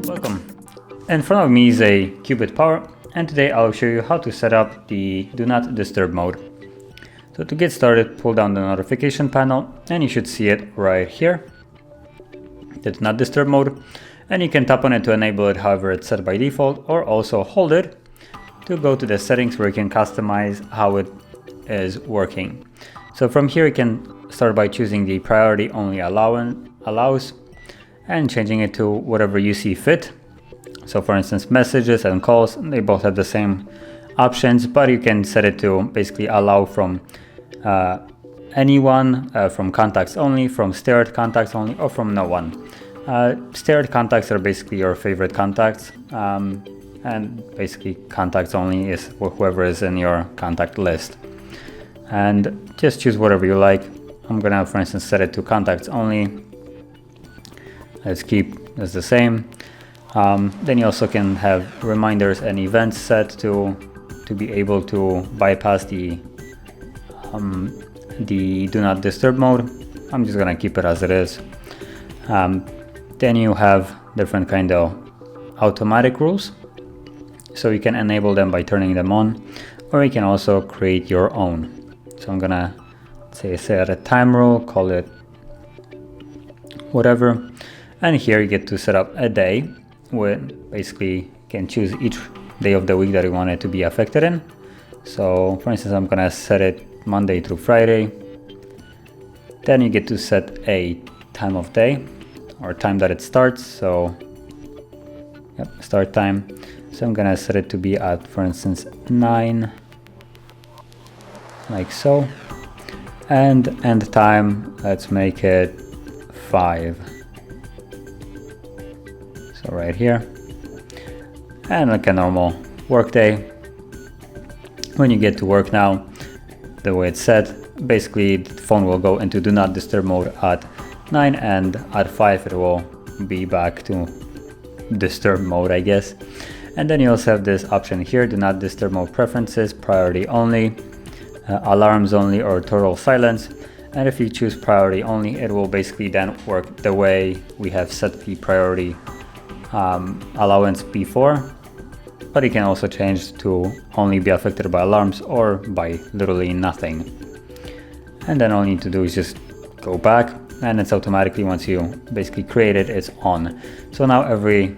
Welcome. In front of me is a CUBOT Power, and today I'll show you how to set up the Do Not Disturb mode. So to get started, pull down the notification panel and you should see it right here, the Do Not Disturb mode, and you can tap on it to enable it however it's set by default, or also hold it to go to the settings where you can customize how it is working. So from here you can start by choosing the priority only allows and changing it to whatever you see fit. So for instance, messages and calls, they both have the same options, but you can set it to basically allow from anyone, from contacts only, from stared contacts only, or from no one. Stared contacts are basically your favorite contacts, and basically contacts only is whoever is in your contact list. And just choose whatever you like. I'm gonna, for instance, set it to contacts only. Let's keep this the same. Then you also can have reminders and events set to be able to bypass the Do Not Disturb mode. I'm just gonna keep it as it is. Then you have different kind of automatic rules, so you can enable them by turning them on, or you can also create your own. So I'm gonna set a time rule, call it whatever, and here you get to set up a day where basically you can choose each day of the week that you want it to be affected in. So for instance, I'm gonna set it Monday through Friday. Then you get to set a time of day or time that it starts. So start time. So I'm gonna set it to be at, for instance, 9, like so. And end time, let's make it 5. So right here. And like a normal work day. When you get to work now, the way it's set, basically the phone will go into Do Not Disturb mode at 9, and at 5 it will be back to disturb mode, I guess. And then you also have this option here, Do Not Disturb mode preferences, priority only, alarms only, or total silence. And if you choose priority only, it will basically then work the way we have set the priority allowance before, but you can also change to only be affected by alarms or by literally nothing. And then all you need to do is just go back, and it's automatically, once you basically create it, it's on. So now every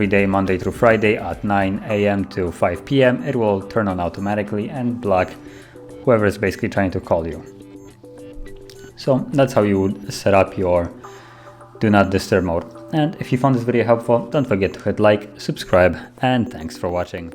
day, Monday through Friday at 9 a.m. to 5 p.m. it will turn on automatically and block whoever is basically trying to call you. So that's how you would set up your Do Not Disturb mode. And if you found this video helpful, don't forget to hit like, subscribe, and thanks for watching.